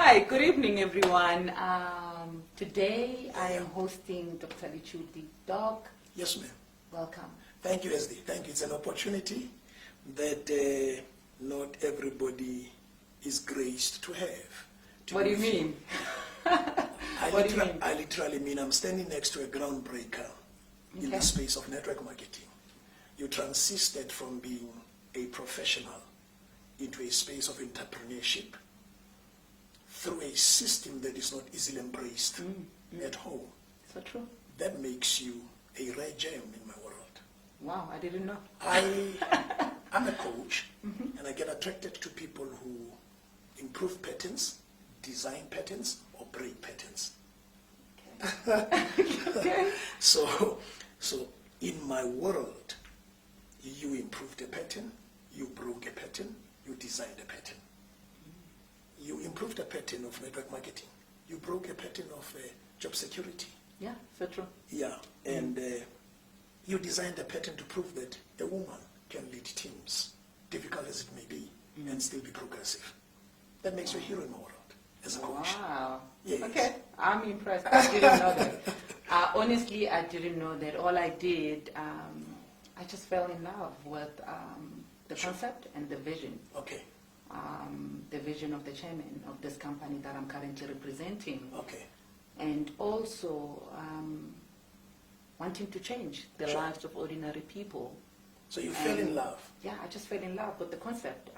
Hi, good evening, everyone. Today I am hosting Dr.Lechuti. Doc. Yes, ma'am. Welcome. Thank you, SD. Thank you. It's an opportunity that not everybody is graced to have. What do you mean? I literally mean I'm standing next to a groundbreaker in the space of network marketing. You transisted from being a professional into a space of entrepreneurship through a system that is not easily embraced at home. So true. That makes you a rare gem in my world. Wow, I didn't know. I'm a coach, and I get attracted to people who improve patterns, design patterns, or break patterns. Okay. So in my world, you improved a pattern, you broke a pattern, you designed a pattern. You improved a pattern of network marketing. You broke a pattern of job security. Yeah, so true. Yeah, and you designed a pattern to prove that a woman can lead teams, difficult as it may be, and still be progressive. That makes you a hero in my world as a coach. Wow. Yes. Okay, I'm impressed. I didn't know that. Honestly, I didn't know that. All I did, I just fell in love with the concept and the vision. Okay. The vision of the chairman of this company that I'm currently representing. Okay. And also wanting to change the lives of ordinary people. So you fell in love? Yeah, I just fell in love with the concept.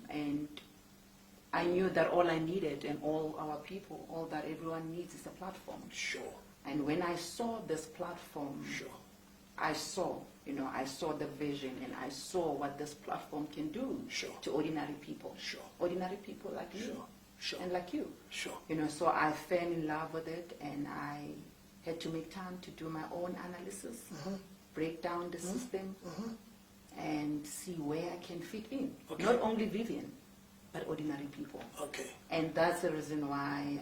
And I knew that all I needed and all our people, all that everyone needs is a platform. Sure. And when I saw this platform, I saw the vision, and I saw what this platform can do to ordinary people. Ordinary people like you and like you. So I fell in love with it, and I had to make time to do my own analysis, break down the system, and see where I can fit in. Not only Vivian, but ordinary people. Okay. And that's the reason why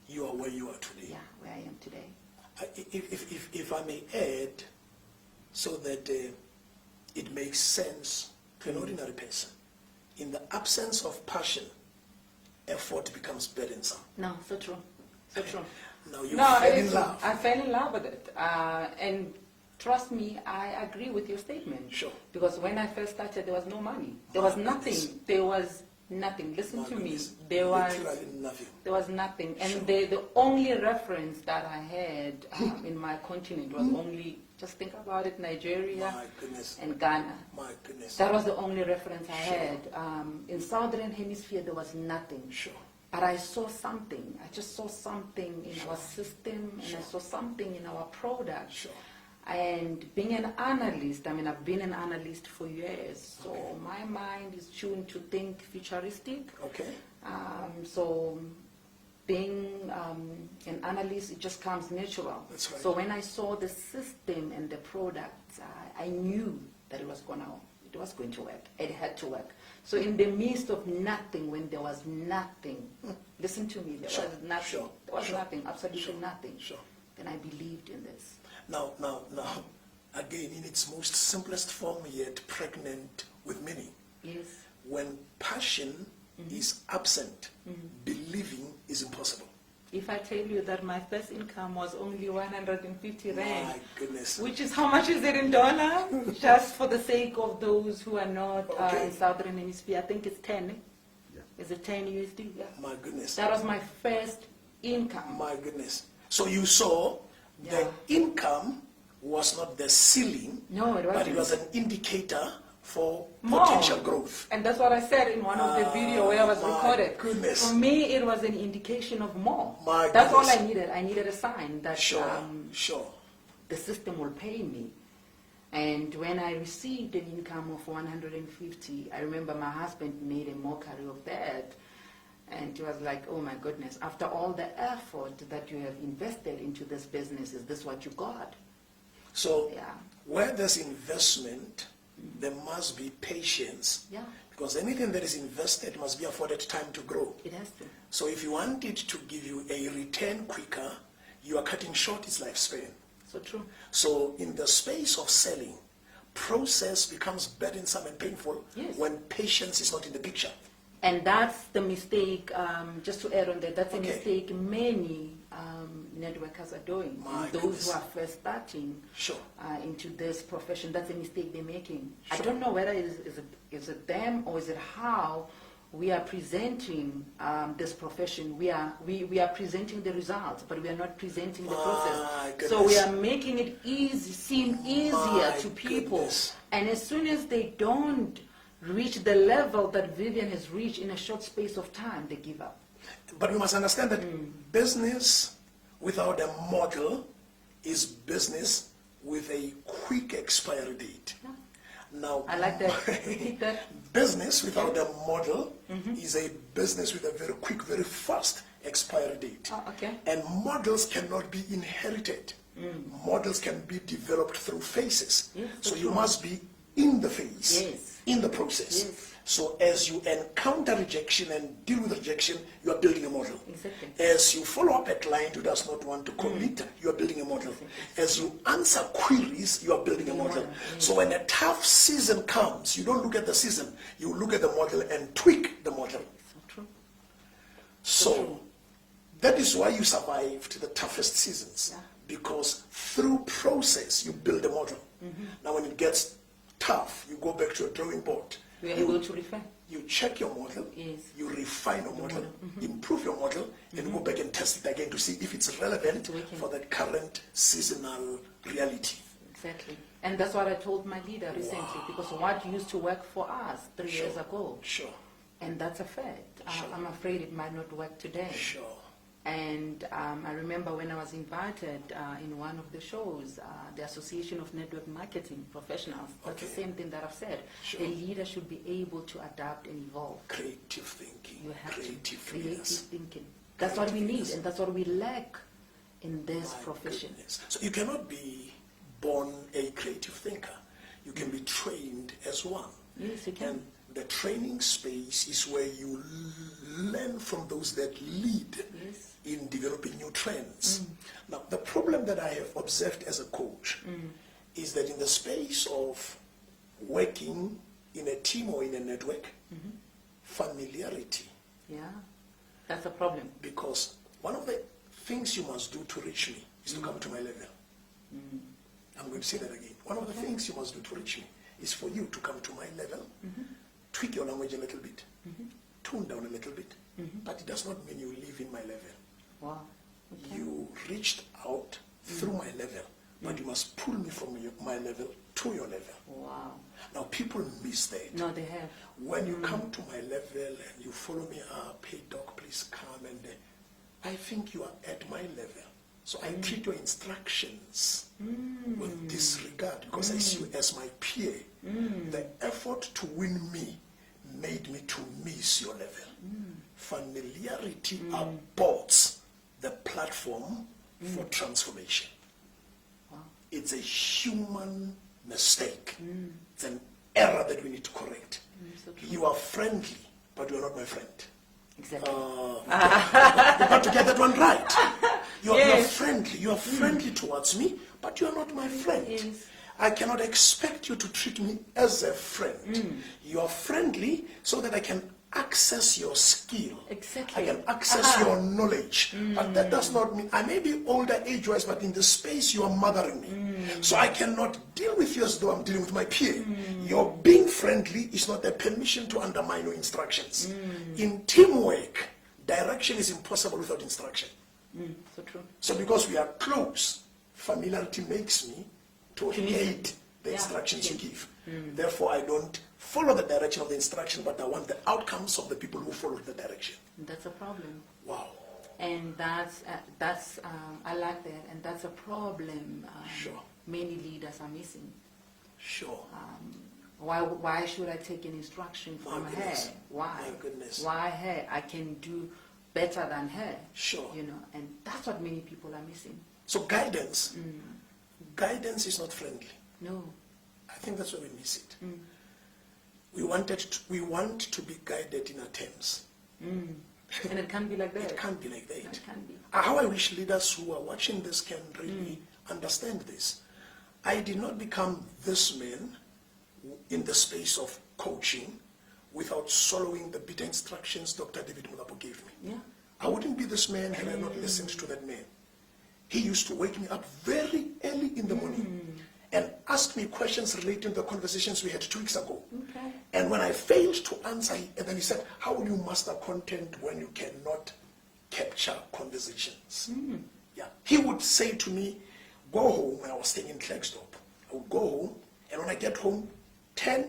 you are where you are today. Yeah, where I am today. If I may add, so that it makes sense to an ordinary person, in the absence of passion, effort becomes burdensome. No, so true. So true. Now you fell in love. I fell in love with it. And trust me, I agree with your statement. Sure. Because when I first started, there was no money. There was nothing. There was nothing. Listen to me. There was nothing. There was nothing. And the only reference that I had in my continent was only, just think about it, Nigeria and Ghana. My goodness. That was the only reference I had. In Southern Hemisphere, there was nothing. But I saw something. I just saw something in our system, and I saw something in our product. And being an analyst, I mean, I've been an analyst for years, so my mind is tuned to think futuristic. So being an analyst, it just comes natural. That's right. So when I saw the system and the products, I knew that it was going to work. It had to work. So in the midst of nothing, when there was nothing, listen to me, there was nothing. There was nothing, absolutely nothing. Then I believed in this. Now, again, in its most simplest form, yet pregnant with meaning. Yes. When passion is absent, believing is impossible. If I tell you that my first income was only 150 rand, my goodness, which is, how much is it in dollar? Just for the sake of those who are not in Southern Hemisphere, I think it's 10. Is it 10 USD? Yeah. My goodness. That was my first income. My goodness. So you saw the income was not the ceiling, no, it wasn't. But it was an indicator for potential growth. And that's what I said in one of the videos where I was recorded. Goodness. For me, it was an indication of more. My that's goodness. all I needed. I needed a sign that the system will pay me. And when I received an income of 150, I remember my husband made a mockery of that. And he was like, oh my goodness, after all the effort that you have invested into this business, is this what you got? So where there's investment, there must be patience. Because anything that is invested must be afforded time to grow. It has to. So if you want it to give you a return quicker, you are cutting short its lifespan. So true. So in the space of selling, process becomes burdensome and painful when patience is not in the picture. And that's the mistake, just to add on that, that's a Okay. mistake many networkers are doing. My And those goodness. who are first starting Sure. into this profession, that's a mistake they're making. I Sure. don't know whether is it them or is it how we are presenting this profession. We are presenting the results, but we are not presenting the My process. So we goodness. are making it seem easier My to people. goodness. And as soon as they don't reach the level that Vivian has reached in a short space of time, they give up. But you must understand that business without a model is business with a quick expiry date. Yeah. Now, I like that. Repeat that. business without a model is a business with a very quick, very fast expiry date. Oh, okay. And models cannot be inherited. Models can be developed through phases. Yes, So that's you true. must be in the phase, Yes. in the process. Yes. So as you encounter rejection and deal with rejection, you are building a model. Exactly. As you follow up a client who does not want to commit, you are building a model. As you answer queries, you are building a model. So when a tough season comes, you don't look at the season, you look at the model and tweak the model. So true. So that is why you survived the toughest seasons. Yeah. Because through process, you build a model. Now when it gets tough, you go back to your drawing board. We are able to refer. You check your model, Yes. you refine your model, improve your model, and go back and test it again to see if it's relevant Working. for the current seasonal reality. Exactly. And that's what I told my leader recently, because what used to work for us 3 years ago, Sure, and that's a fact. Sure. I'm afraid it might not work today. sure. And I remember when I was invited in one of the shows, the Association of Network Marketing Professionals, that's the Okay. same thing that I've said. Sure. A leader should be able to adapt and evolve. Creative thinking, You have creative to. Creative leaders. thinking. That's what we need, Creativeness. and that's what we lack in this My profession. goodness. So you cannot be born a creative thinker. You can be trained as one. Yes, you can. And the training space is where you learn from those that lead Yes. in developing new trends. Now, the problem that I have observed as a coach is that in the space of working in a team or in a network, familiarity, Yeah, that's a problem. because one of the things you must do to reach me is to come to my level. I'm going to say that again. One of the things you must do to reach me is for you to come to my level, tweak your language a little bit, tone down a little bit, but it does not mean you live in my level. Wow. Okay. You reached out through my level, but you must pull me from my level to your level. Wow. Now people miss that. No, they have. When you come to my level and you follow me up, hey doc, please come, and I think you are at my level. So I treat your instructions with disregard because I see you as my peer. The effort to win me made me to miss your level. Familiarity aborts the platform for transformation. Wow. It's a human mistake. It's an error that we need to correct. So true. You are friendly, but you are not my friend. Exactly. You've got to get that one right. You are Yes. friendly. You are friendly towards me, but you are not my friend. Yes. I cannot expect you to treat me as a friend. You are friendly so that I can access your skill. Exactly. I can access your knowledge. But that does not mean, I may be older age-wise, but in the space you are mothering me. So I cannot deal with you as though I'm dealing with my peer. Your being friendly is not a permission to undermine your instructions. In teamwork, direction is impossible without instruction. So true. So because we are close, familiarity makes me to hate the Yeah. instructions you give. Therefore, I don't follow the direction of the instruction, but I want the outcomes of the people who follow the direction. That's a problem. Wow. And that's I like that, and that's a problem Sure. many leaders are missing. Sure. Why should I take an instruction My from her? goodness. Why? My goodness. Why her? I can do better than her. Sure. You know, and that's what many people are missing. So guidance is not friendly. No. I think that's where we miss it. We want to be guided in our terms. And it can't be like that. It can't be like that. It can't be. How I wish leaders who are watching this can really understand this. I did not become this man in the space of coaching without following the bitter instructions Dr. David Molapo gave me. Yeah. I wouldn't be this man had I not listened to that man. He used to wake me up very early in the morning and ask me questions relating to the conversations we had 2 weeks ago. Okay. And when I failed to answer, and then he said, how will you master content when you cannot capture conversations? Yeah. He would say to me, go home, when I was staying in Klerksdorp. I would go home, and when I get home, 10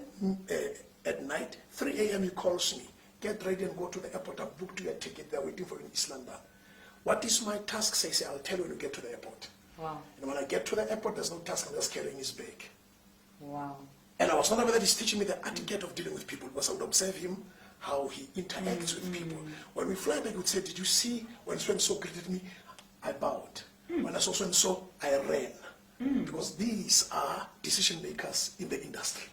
at night, 3 a.m. he calls me. Get ready and go to the airport. I've booked you a ticket. They're waiting for you in East London. What is my task? Say, I'll tell you when you get to the airport. Wow. And when I get to the airport, there's no task. I'm just carrying his bag. Wow. And I was not aware that he's teaching me the etiquette of dealing with people, because I would observe him, how he interacts with people. When we fly back, he would say, did you see when so-and-so greeted me? I bowed. When I saw so-and-so, I ran. Because these are decision makers in the industry.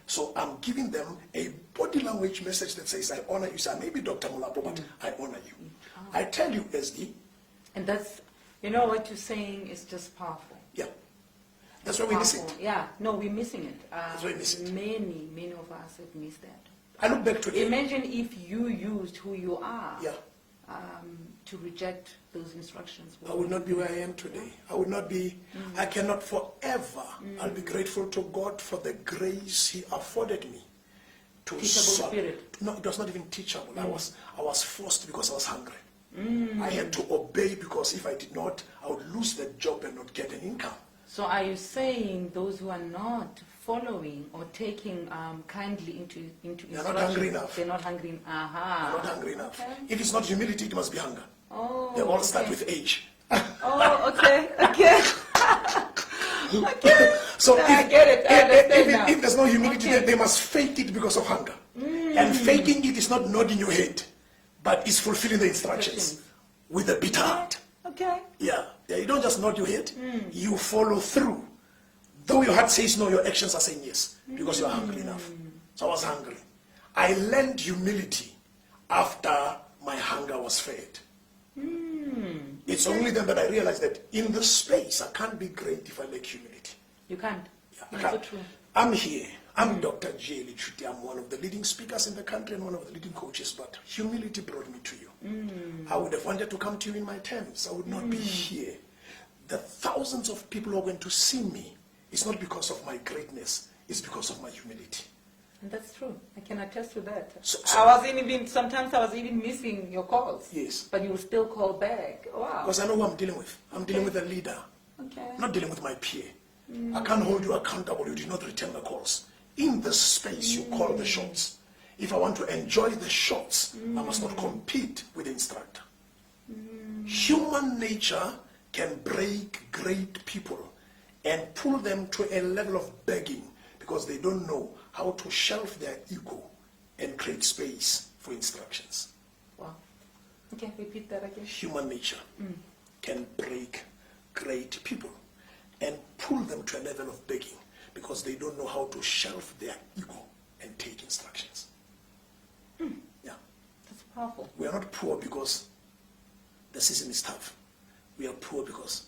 So I'm giving them a body language message that says, I honor you. So I may be Dr. Molapo, but I honor you. I tell you, SD. And that's, you know, what you're saying is just powerful. Yeah. That's why we miss it. Yeah, no, we're missing it. That's why we miss it. Many of us have missed that. I look back today. Imagine if you used who you are Yeah. to reject those instructions. I would not be where I am today. I would not be, I cannot forever. I'll be grateful to God for the grace He afforded me. To Teachable spirit. No, it was not even teachable. I was forced because I was hungry. I had to obey, because if I did not, I would lose the job and not get an income. So are you saying those who are not following or taking kindly into They're not hungry enough. They're not hungry. They're not hungry enough. Okay. If it's not humility, it must be hunger. Oh, They all start okay. with age. Oh, okay. Okay. So I get it. I understand now. if there's no humility, Okay. then they must fake it because of hunger. And faking it is not nodding your head, but it's fulfilling the instructions with a bitter heart. Okay. Yeah, you don't just nod your head, you follow through. Though your heart says no, your actions are saying yes, because you are hungry enough. So I was hungry. I learned humility after my hunger was fed. It's only then that I realized that in this space, I can't be great if I lack humility. You can't. Yeah, I That's can't. so true. I'm here. I'm Dr.Lechuti. I'm one of the leading speakers in the country and one of the leading coaches, but humility brought me to you. I would have wanted to come to you in my terms. I would not be here. The thousands of people who are going to see me, it's not because of my greatness, it's because of my humility. And that's true. I can attest to that. So- Sometimes I was even missing your calls. Yes. But you will still call back. Wow. Because I know who I'm dealing with. I'm dealing with a leader. Okay. I'm not dealing with my peer. I can't hold you accountable. You did not return the calls. In this space, you call the shots. If I want to enjoy the shots, I must not compete with the instructor. Human nature can break great people and pull them to a level of begging because they don't know how to shelf their ego and create space for instructions. Wow. Okay, repeat that again. Human nature can break great people and pull them to a level of begging because they don't know how to shelf their ego and take instructions. Yeah. That's powerful. We are not poor because the season is tough. We are poor because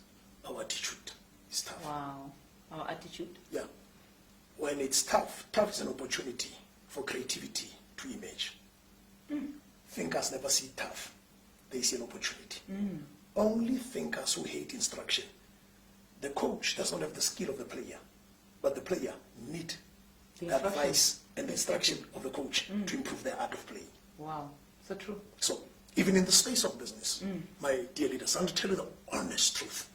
our attitude is tough. Wow. Our attitude. Yeah. When it's tough, tough is an opportunity for creativity to emerge. Thinkers never see tough. They see an opportunity. Only thinkers who hate instruction. The coach does not have the skill of the player, but the player needs the advice and the instruction of the coach to improve their art of playing. Wow. So true. So, even in the space of business, my dear leaders, I want to tell you the honest truth.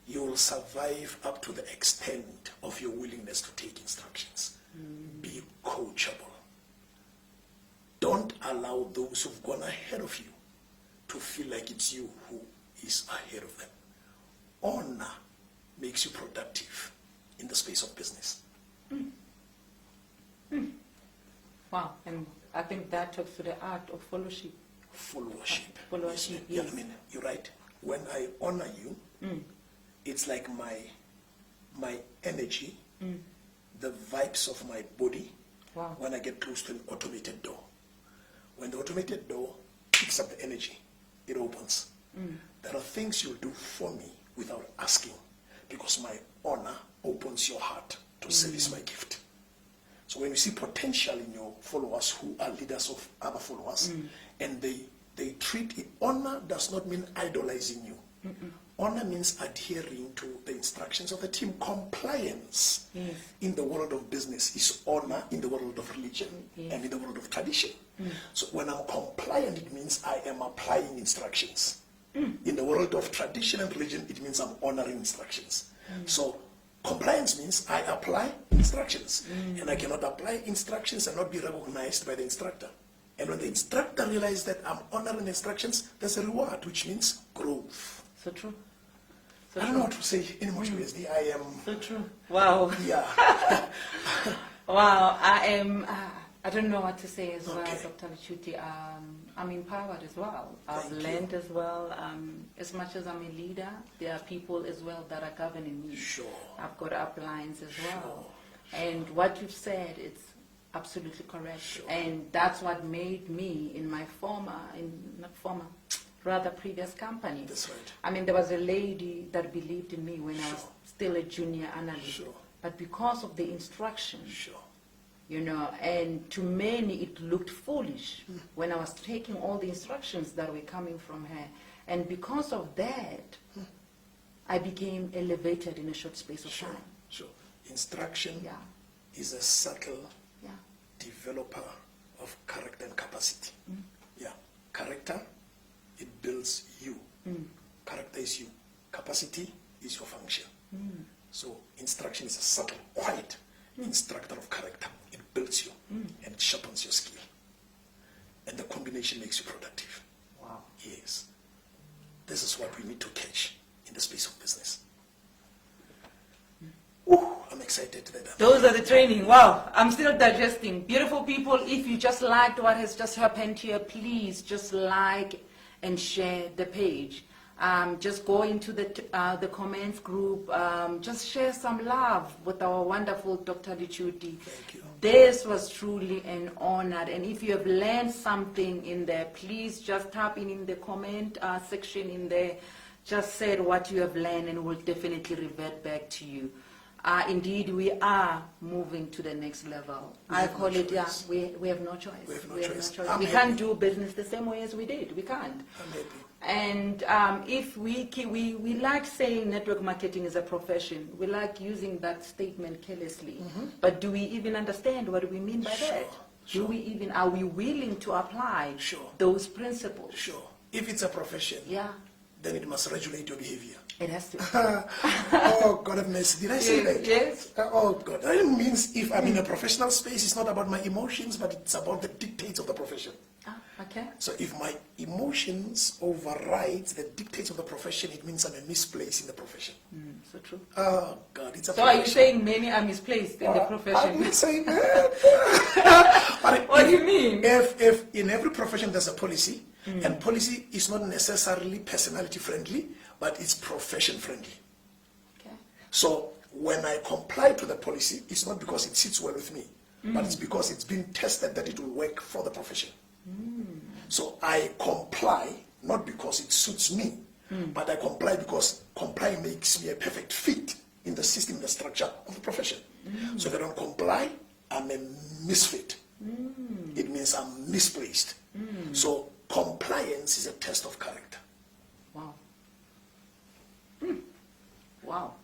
You will survive up to the extent of your willingness to take instructions. Be coachable. Don't allow those who've gone ahead of you to feel like it's you who is ahead of them. Honor makes you productive in the space of business. Wow. And I think that talks to the art of fellowship. Followership. Followership, Yeah, yes. I mean, you're right. When I honor you, it's like my energy, the vibes of my body, Wow. when I get close to an automated door. When the automated door picks up the energy, it opens. There are things you'll do for me without asking, because my honor opens your heart to service my gift. So So when you see potential in your followers who are leaders of other followers, and they treat it, honor does not mean idolizing you. Honor means adhering to the instructions of the team. Compliance in the world of business is honor in the world of religion and in the world of tradition. So when I'm compliant, it means I am applying instructions. In the world of tradition and religion, it means I'm honoring instructions. So compliance means I apply instructions. And I cannot apply instructions and not be recognized by the instructor. And when the instructor realizes that I'm honoring instructions, there's a reward, which means growth. So true. I don't know what to say in much ways. I am... So true. Wow. Yeah. Wow. I don't know what to say as well, Okay. Dr. Lechuti. I'm empowered as well. I've Thank learned you. as well. As much as I'm a leader, there are people as well that are governing me. Sure. I've got uplines as well. And what you've said, it's absolutely correct. Sure. And that's what made me in my previous company. That's right. I mean, there was a lady that believed in me when I was Sure. still a junior analyst. Sure. But because of the instructions, Sure. you know, and to many it looked foolish when I was taking all the instructions that were coming from her. And because of that, I became elevated in a short space of Sure. time. Sure. Instruction Yeah, is a subtle yeah. developer of character and capacity. Yeah. Character, it builds you. Character is you. Capacity is your function. So instruction is a subtle, quiet instructor of character. It builds you and it sharpens your skill. And the combination makes you productive. Wow. Yes. This is what we need to catch in the space of business. Ooh, I'm excited that Those are the training. Wow, I'm still digesting. Beautiful people, if you just liked what has just happened here, please just like and share the page. Just go into the comments group. Just share some love with our wonderful Dr. Lechuti. Thank you. This was truly an honor. And if you have learned something in there, please just tap in the comment section in there. Just say what you have learned and we'll definitely revert back to you. Indeed, we are moving to the next level. I call it, yeah, we have no choice. We have no choice. We can't do business the same way as we did. We can't. I'm happy. And if we like saying network marketing is a profession, we like using that statement carelessly. But do we even understand what we mean by that? Sure. Are we willing to apply those principles? Sure. If it's a profession, Yeah, then it must regulate your behavior. it has to. Oh, God have mercy. Did I say that? Yes. Oh, God. That means if I'm in a professional space, it's not about my emotions, but it's about the dictates of the profession. Okay. So if my emotions override the dictates of the profession, it means I'm a misplaced in the profession. So true. Oh, God. It's a So are you profession. saying many are misplaced in the profession? I'm not saying that. But What do you mean? If in every profession there's a policy, and policy is not necessarily personality friendly, but it's profession friendly. Okay. So when I comply to the policy, it's not because it sits well with me, but it's because it's been tested that it will work for the profession. So I comply not because it suits me, but I comply because comply makes me a perfect fit in the system, the structure of the profession. So if I don't comply, I'm a misfit. It means I'm misplaced. So compliance is a test of character. Wow. Wow.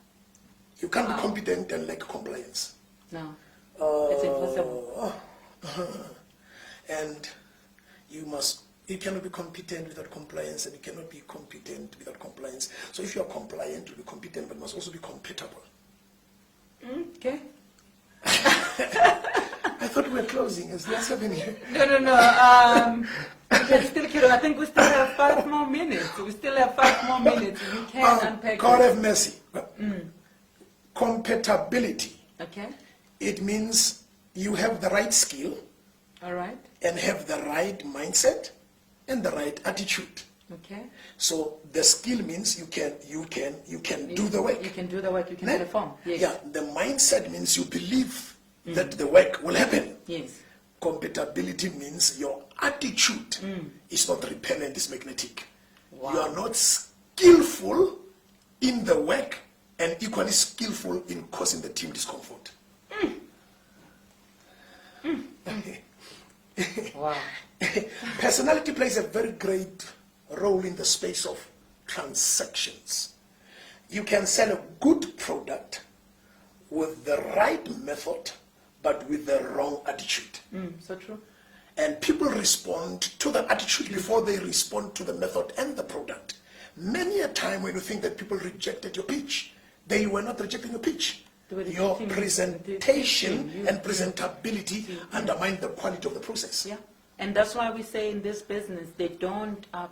You can't be competent and lack compliance. No. It's impossible. And you cannot be competent without compliance, and you cannot be competent without compliance. So if you are compliant, you'll be competent, but must also be compatible. Okay. I thought we were closing. Is that happening? No. We can still carry on. I think we still have 5 more minutes. We still have 5 more minutes. We can unpack God it. have mercy. Compatibility. Okay. It means you have the right skill All right. and have the right mindset and the right attitude. Okay. So the skill means you can do the work. You can do the work. You can Ne? perform. Yes. Yeah, the mindset means you believe that the work will happen. Yes. Compatibility means your attitude is not repellent, it's magnetic. Wow. You are not skillful in the work and equally skillful in causing the team discomfort. wow. Personality plays a very great role in the space of transactions. You can sell a good product with the right method, but with the wrong attitude. So true. And people respond to the attitude before they respond to the method and the product. Many a time when you think that people rejected your pitch, they were not rejecting your pitch. Your presentation and presentability undermine the quality of the process. Yeah. And that's why we say in this business,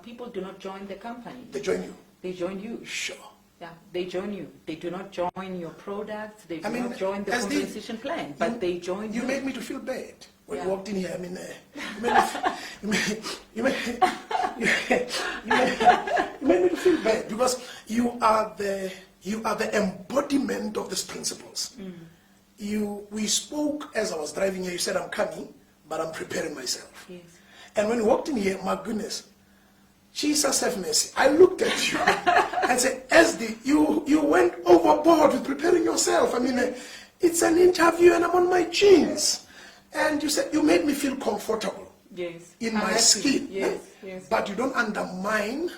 people do not join the company. They join you. They join you. Sure. Yeah, they join you. They do not join your product. They do not join the compensation plan, but they join you. You made me to feel bad when you walked in here. I mean, you made me to feel bad because you are the embodiment of these principles. We spoke as I was driving here. You said, I'm coming, but I'm preparing myself. Yes. And when you walked in here, my goodness, Jesus have mercy. I looked at you and said, SD, you went overboard with preparing yourself. I mean, it's an interview and I'm on my jeans. And you said, you made me feel comfortable in my skin. Yes, yes. But you don't undermine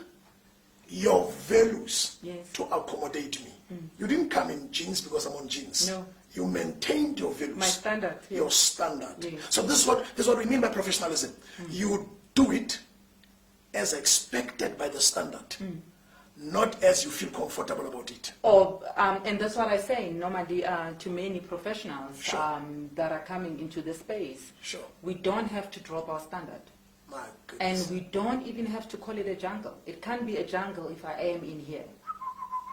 your values to accommodate me. You didn't come in jeans because I'm on jeans. No. You maintained your values. My standard. Yes. Your standard. Yes. So this is what we mean by professionalism. You do it as expected by the standard, not as you feel comfortable about it. And that's what I say normally to many professionals that are coming into the space. Sure. We don't have to drop our standard. My goodness. And we don't even have to call it a jungle. It can't be a jungle if I am in here.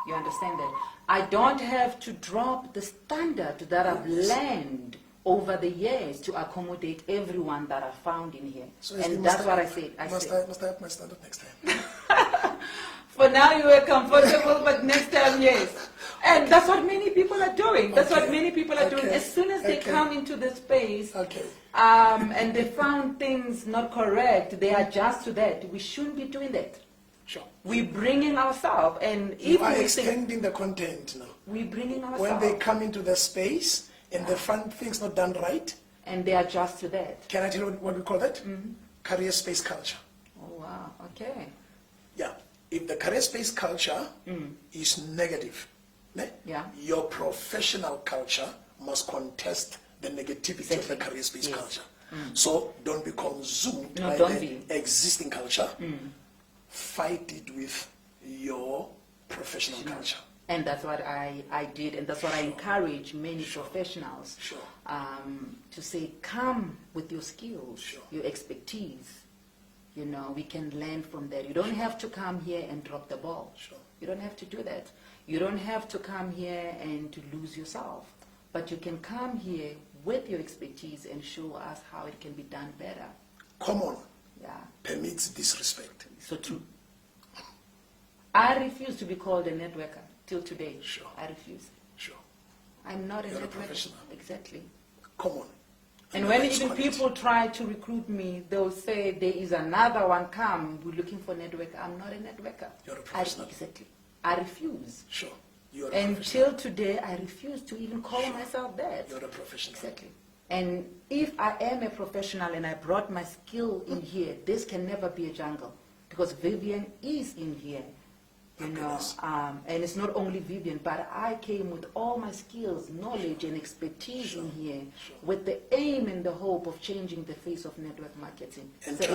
You understand that? I don't have to drop the standard that I've learned over the years to accommodate everyone that I found in here. So and that's what I said. Must I have my standard next time? For now you were comfortable, but next time, yes. And that's what many people are doing. That's what many people are doing. As soon as they come into the space and they found things not correct, they adjust to that. We shouldn't be doing that. Sure. We're bringing ourselves. And you are extending the content now. We're bringing ourselves. When they come into the space and they find things not done right, and they adjust to that. Can I tell you what we call that? Career space culture. Oh, wow. Okay. Yeah. If the career space culture is negative, your professional culture must contest the negativity of the career space culture. So don't be consumed by the existing culture. Fight it with your professional culture. And that's what I did, and that's what I encourage many professionals to say, come with your skills, your expertise. You know, we can learn from that. You don't have to come here and drop the ball. You don't have to do that. You don't have to come here and to lose yourself. But you can come here with your expertise and show us how it can be done better. Common permits disrespect. So true. I refuse to be called a networker till today. I refuse. I'm not a networker. Professional. Exactly. Common. And when even people try to recruit me, they'll say, there is another one come, we're looking for a networker. I'm not a networker. You're a professional. Exactly. I refuse. You're a Until today, I refuse to even call myself that. You're a professional. Exactly. And if I am a professional and I brought my skill in here, this can never be a jungle. Because Vivian is in here. You know, and it's not only Vivian, but I came with all my skills, knowledge, and expertise in here with the aim and the hope of changing the face of network marketing. And, so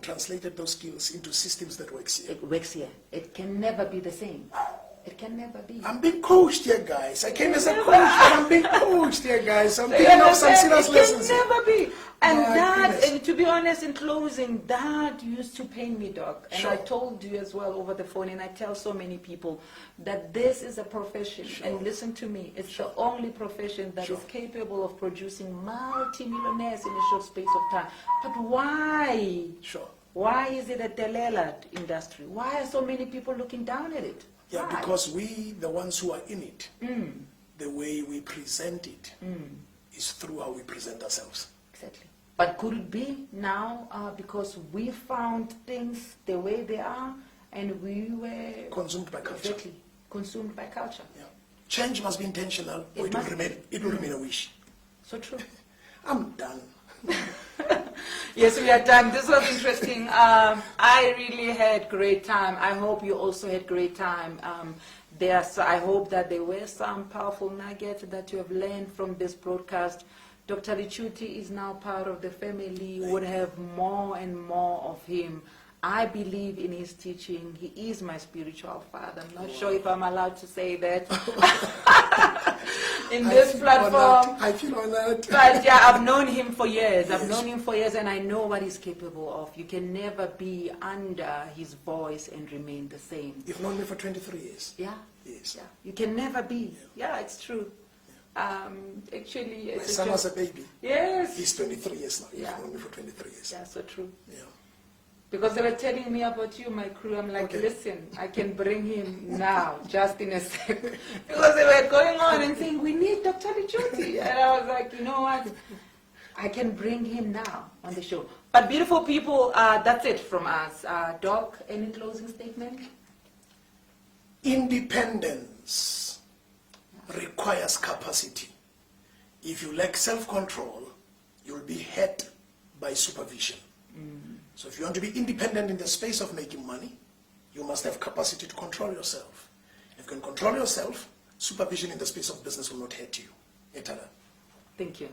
translated those skills into systems that works here. It works here. It can never be the same. It can never be. I'm being coached here, guys. I came as a coach, but I'm being coached here, guys. I'm picking up some serious lessons. It can never be. And and to be honest, in closing, that used to pain me, Doc. And I told you as well over the phone, and I tell so many people that this is a profession. And listen to me, it's the only profession that is capable of producing multi-millionaires in a short space of time. But why? Why is it a Delela industry? Why are so many people looking down at it? Yeah, because we, the ones who are in it, the way we present it is through how we present ourselves. Exactly. But could it be now because we found things the way they are and we were... Consumed by culture. Exactly. Consumed by culture. Yeah. Change must be intentional or it will remain a wish. So true. I'm done. Yes, we are done. This was interesting. I really had great time. I hope you also had great time. I hope that there were some powerful nuggets that you have learned from this broadcast. Dr. Lechuti is now part of the family. You would have more and more of him. I believe in his teaching. He is my spiritual father. I'm not sure if I'm allowed to say that in this platform. I feel honored. But yeah, I've known him for years. I've known him for years, and I know what he's capable of. You can never be under his voice and remain the same. You've known me for 23 years. Yeah. Yes. Yeah. You can never be. Yeah, it's true. Actually, My son was a baby. Yes. He's 23 years now. Yeah. You've known me for 23 years. Yeah, so true. Yeah. Because they were telling me about you, my crew. I'm like, listen, I can bring him now, just in a second. Because they were going on and saying, we need Dr. Lechuti. And I was like, you know what? I can bring him now on the show. But beautiful people, that's it from us. Doc, any closing statement? Independence requires capacity. If you lack self-control, you'll be held by supervision. So if you want to be independent in the space of making money, you must have capacity to control yourself. If you can control yourself, supervision in the space of business will not hurt you. Thank you. Thank you.